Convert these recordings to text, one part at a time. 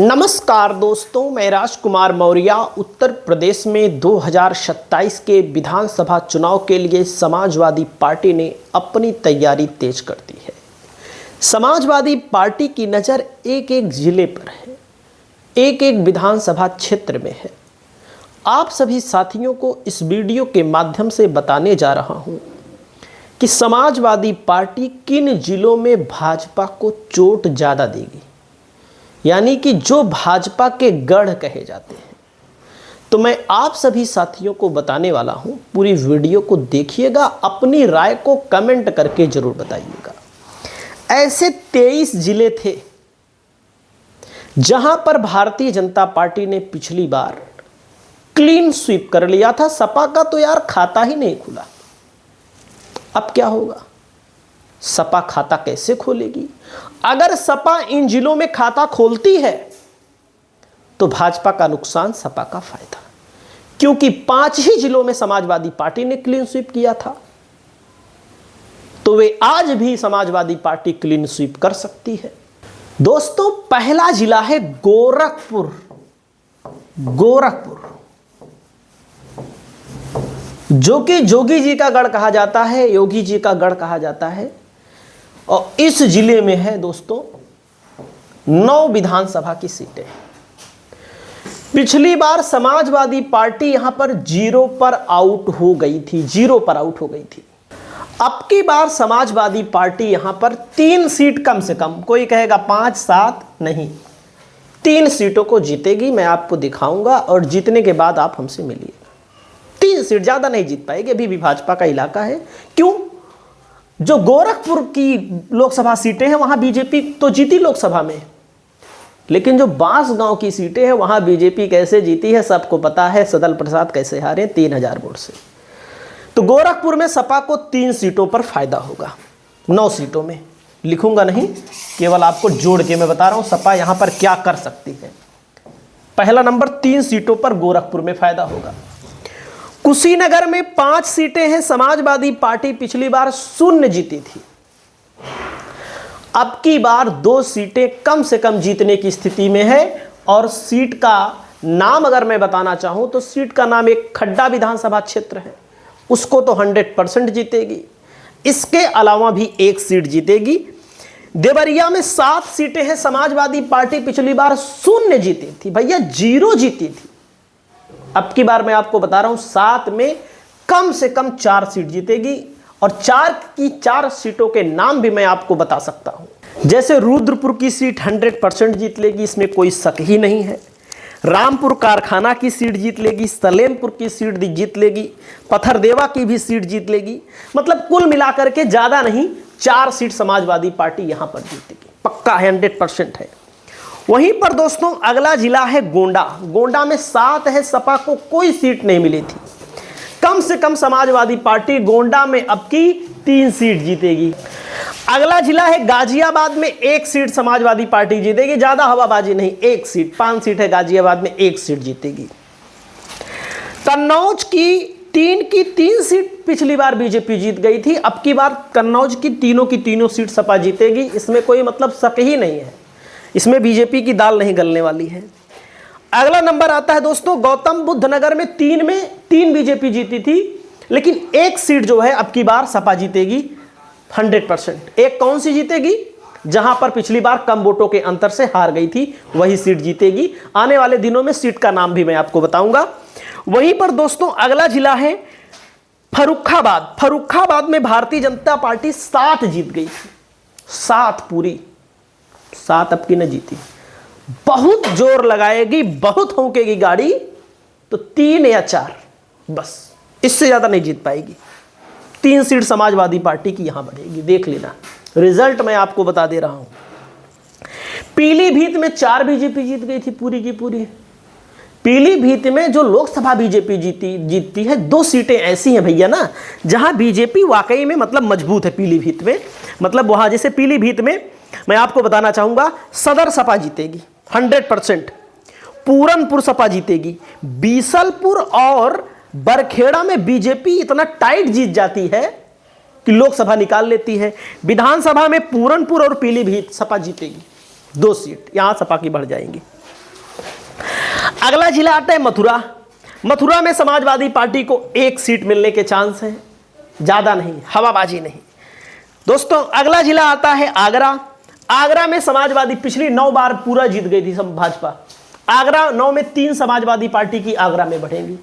नमस्कार दोस्तों, मैं राजकुमार मौर्य। उत्तर प्रदेश में 2027 के विधानसभा चुनाव के लिए समाजवादी पार्टी ने अपनी तैयारी तेज कर दी है। समाजवादी पार्टी की नज़र एक एक जिले पर है, एक एक विधानसभा क्षेत्र में है। आप सभी साथियों को इस वीडियो के माध्यम से बताने जा रहा हूं कि समाजवादी पार्टी किन जिलों में भाजपा को चोट ज़्यादा देगी, यानी कि जो भाजपा के गढ़ कहे जाते हैं। तो मैं आप सभी साथियों को बताने वाला हूं, पूरी वीडियो को देखिएगा, अपनी राय को कमेंट करके जरूर बताइएगा। ऐसे 23 जिले थे जहां पर भारतीय जनता पार्टी ने पिछली बार क्लीन स्वीप कर लिया था। सपा का तो यार खाता ही नहीं खुला। अब क्या होगा? सपा खाता कैसे खोलेगी? अगर सपा इन जिलों में खाता खोलती है तो भाजपा का नुकसान, सपा का फायदा, क्योंकि 5 ही जिलों में समाजवादी पार्टी ने क्लीन स्वीप किया था। तो वे आज भी समाजवादी पार्टी क्लीन स्वीप कर सकती है। दोस्तों, पहला जिला है गोरखपुर। गोरखपुर जो कि जोगी जी का गढ़ कहा जाता है, योगी जी का गढ़ कहा जाता है। और इस जिले में है दोस्तों 9 विधानसभा की सीटें। पिछली बार समाजवादी पार्टी यहां पर 0 पर आउट हो गई थी, 0 पर आउट हो गई थी। अब की बार समाजवादी पार्टी यहां पर 3 सीट, कम से कम, कोई कहेगा 5, 7 नहीं, 3 सीटों को जीतेगी। मैं आपको दिखाऊंगा और जीतने के बाद आप हमसे मिलिए। 3 सीट, ज्यादा नहीं जीत पाएगी, अभी भी भाजपा का इलाका है। क्यों? जो गोरखपुर की लोकसभा सीटें हैं वहां बीजेपी तो जीती लोकसभा में, लेकिन जो बांसगांव की सीटें हैं वहां बीजेपी कैसे जीती है सबको पता है। सदल प्रसाद कैसे हारे, 3000 वोट से। तो गोरखपुर में सपा को 3 सीटों पर फायदा होगा। 9 सीटों में लिखूंगा नहीं, केवल आपको जोड़ के मैं बता रहा हूं सपा यहां पर क्या कर सकती है। पहला नंबर, 3 सीटों पर गोरखपुर में फायदा होगा। कुशीनगर में 5 सीटें हैं। समाजवादी पार्टी पिछली बार 0 जीती थी। अब की बार 2 सीटें कम से कम जीतने की स्थिति में है। और सीट का नाम अगर मैं बताना चाहूं तो सीट का नाम एक खड्डा विधानसभा क्षेत्र है, उसको तो 100% जीतेगी। इसके अलावा भी 1 सीट जीतेगी। देवरिया में 7 सीटें हैं। समाजवादी पार्टी पिछली बार 0 जीती थी, भैया 0 जीती थी। अब की बार मैं आपको बता रहा हूं 7 में कम से कम 4 सीट जीतेगी। और 4 की 4 सीटों के नाम भी मैं आपको बता सकता हूं। जैसे रुद्रपुर की सीट 100% जीत लेगी, इसमें कोई शक ही नहीं है। रामपुर कारखाना की सीट जीत लेगी, सलेमपुर की सीट जीत लेगी, पथरदेवा की भी सीट जीत लेगी। मतलब कुल मिलाकर के ज्यादा नहीं, 4 सीट समाजवादी पार्टी यहां पर जीतेगी, पक्का है, 100% है। वहीं पर दोस्तों अगला जिला है गोंडा। गोंडा में 7 है। सपा को कोई सीट नहीं मिली थी। कम से कम समाजवादी पार्टी गोंडा में अब की 3 सीट जीतेगी। अगला जिला है गाजियाबाद में 1 सीट समाजवादी पार्टी जीतेगी, ज्यादा हवाबाजी नहीं, 1 सीट, 5 सीट है गाजियाबाद में, 1 सीट जीतेगी। कन्नौज की 3 सीट पिछली बार बीजेपी जीत गई थी। अब की बार कन्नौज की तीनों सीट सपा जीतेगी, इसमें कोई मतलब शक ही नहीं है। इसमें बीजेपी की दाल नहीं गलने वाली है। अगला नंबर आता है दोस्तों गौतम बुद्ध नगर में 3 बीजेपी जीती थी, लेकिन 1 सीट जो है अब की बार सपा जीतेगी 100%। एक कौन सी जीतेगी? जहां पर पिछली बार कम वोटों के अंतर से हार गई थी, वही सीट जीतेगी। आने वाले दिनों में सीट का नाम भी मैं आपको बताऊंगा। वहीं पर दोस्तों अगला जिला है फर्रुखाबाद। फर्रुखाबाद में भारतीय जनता पार्टी 7 जीत गई थी, 7 पूरी, 7 अब की न जीती। बहुत जोर लगाएगी, बहुत होंकेगी गाड़ी तो 3 या 4, बस, इससे ज्यादा नहीं जीत पाएगी। 3 सीट समाजवादी पार्टी की यहां बढ़ेगी, देख लेना। रिजल्ट मैं आपको बता दे रहा हूं। पीलीभीत में 4 बीजेपी जीत गई थी, पूरी की पूरी। पीलीभीत में जो लोकसभा बीजेपी जीतती है, 2 सीटें ऐसी हैं भैया ना जहां बीजेपी वाकई में मतलब मजबूत है। पीलीभीत में मतलब वहां, जैसे पीलीभीत में मैं आपको बताना चाहूंगा सदर सपा जीतेगी 100%, पूरनपुर सपा जीतेगी, बीसलपुर और बरखेड़ा में बीजेपी इतना टाइट जीत जाती है कि लोकसभा निकाल लेती है। विधानसभा में पूरनपुर और पीलीभीत सपा जीतेगी, 2 सीट यहां सपा की बढ़ जाएंगी। अगला जिला आता है मथुरा। मथुरा में समाजवादी पार्टी को 1 सीट मिलने के चांस हैं, ज़्यादा नहीं, हवाबाजी नहीं। दोस्तों अगला जिला आता है आगरा। आगरा में समाजवादी पिछली 9 बार पूरा जीत गई थी भाजपा। आगरा 9 में 3 समाजवादी पार्टी की आगरा में बढ़ेंगी।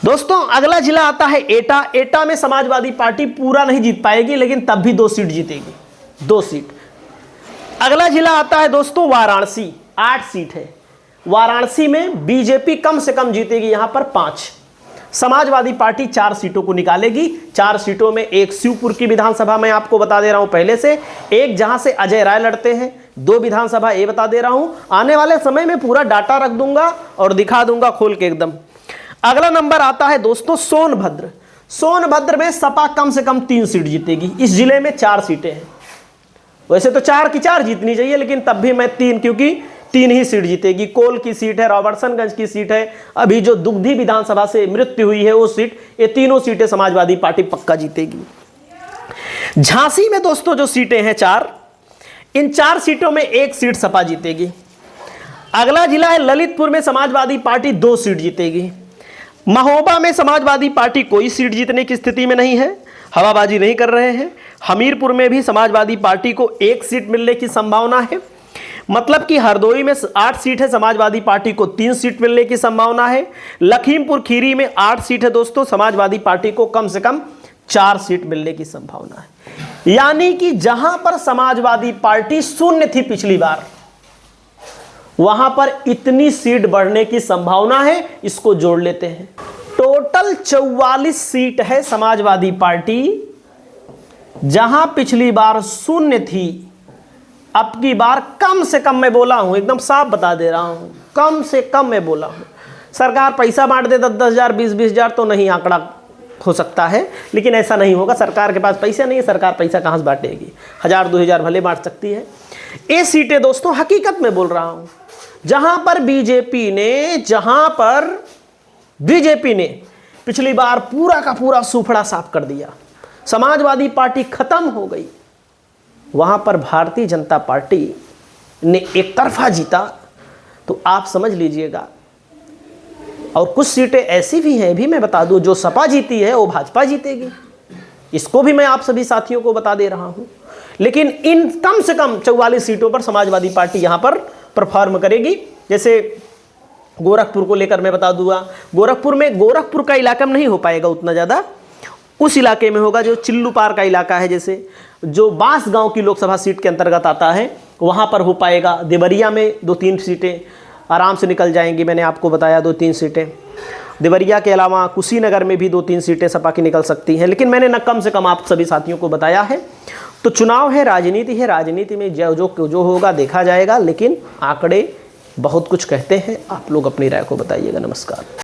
दोस्तों अगला जिला आता है एटा। एटा में समाजवादी पार्टी पूरा नहीं जीत पाएगी, लेकिन तब भी 2 सीट जीतेगी, 2 सीट। अगला जिला आता है दोस्तों वाराणसी, 8 सीट है। वाराणसी में बीजेपी कम से कम जीतेगी, यहां पर 5। समाजवादी पार्टी 4 सीटों को निकालेगी। 4 सीटों में एक शिवपुर की विधानसभा मैं आपको बता दे रहा हूं पहले से, एक जहां से अजय राय लड़ते हैं, 2 विधानसभा ये बता दे रहा हूं। आने वाले समय में पूरा डाटा रख दूंगा और दिखा दूंगा खोल के एकदम। अगला नंबर आता है दोस्तों सोनभद्र। सोनभद्र में सपा कम से कम 3 सीट जीतेगी। इस जिले में 4 सीटें हैं, वैसे तो 4 की 4 जीतनी चाहिए, लेकिन तब भी मैं 3, क्योंकि 3 ही सीट जीतेगी। कोल की सीट है, रॉबर्टसनगंज की सीट है, अभी जो दुग्धी विधानसभा से मृत्यु हुई है वो सीट, ये तीनों सीटें समाजवादी पार्टी पक्का जीतेगी। झांसी में दोस्तों जो सीटें हैं 4, इन 4 सीटों में 1 सीट सपा जीतेगी। अगला जिला है ललितपुर में समाजवादी पार्टी 2 सीट जीतेगी। महोबा में समाजवादी पार्टी कोई सीट जीतने की स्थिति में नहीं है, हवाबाजी नहीं कर रहे हैं। हमीरपुर में भी समाजवादी पार्टी को 1 सीट मिलने की संभावना है, मतलब कि हरदोई में 8 सीट है, समाजवादी पार्टी को 3 सीट मिलने की संभावना है। लखीमपुर खीरी में 8 सीट है दोस्तों, समाजवादी पार्टी को कम से कम 4 सीट मिलने की संभावना है। यानी कि जहां पर समाजवादी पार्टी शून्य थी पिछली बार, वहां पर इतनी सीट बढ़ने की संभावना है। इसको जोड़ लेते हैं, टोटल 44 सीट है समाजवादी पार्टी, जहां पिछली बार शून्य थी, अब की बार कम से कम, मैं बोला हूं एकदम साफ बता दे रहा हूं, कम से कम मैं बोला हूं। सरकार पैसा बांट दे 10-10 हज़ार 20-20 हज़ार तो नहीं आंकड़ा हो सकता है, लेकिन ऐसा नहीं होगा। सरकार के पास पैसा नहीं है, सरकार पैसा कहां से बांटेगी, 1000-2000 भले बांट सकती है। ये सीटें दोस्तों हकीकत में बोल रहा हूं, जहां पर बीजेपी ने पिछली बार पूरा का पूरा सूफड़ा साफ कर दिया, समाजवादी पार्टी खत्म हो गई, वहां पर भारतीय जनता पार्टी ने एक तरफा जीता। तो आप समझ लीजिएगा। और कुछ सीटें ऐसी भी हैं, भी मैं बता दूं, जो सपा जीती है वो भाजपा जीतेगी, इसको भी मैं आप सभी साथियों को बता दे रहा हूं। लेकिन इन कम से कम 44 सीटों पर समाजवादी पार्टी यहां पर परफॉर्म करेगी। जैसे गोरखपुर को लेकर मैं बता दूंगा, गोरखपुर का इलाका में नहीं हो पाएगा उतना ज़्यादा, उस इलाके में होगा जो चिल्लू पार का इलाका है, जैसे जो बांस गांव की लोकसभा सीट के अंतर्गत आता है, वहां पर हो पाएगा। देवरिया में 2-3 सीटें आराम से निकल जाएंगी, मैंने आपको बताया 2-3 सीटें। देवरिया के अलावा कुशीनगर में भी 2-3 सीटें सपा की निकल सकती हैं, लेकिन मैंने न कम से कम आप सभी साथियों को बताया है। तो चुनाव है, राजनीति है, राजनीति में जो होगा देखा जाएगा, लेकिन आंकड़े बहुत कुछ कहते हैं। आप लोग अपनी राय को बताइएगा। नमस्कार।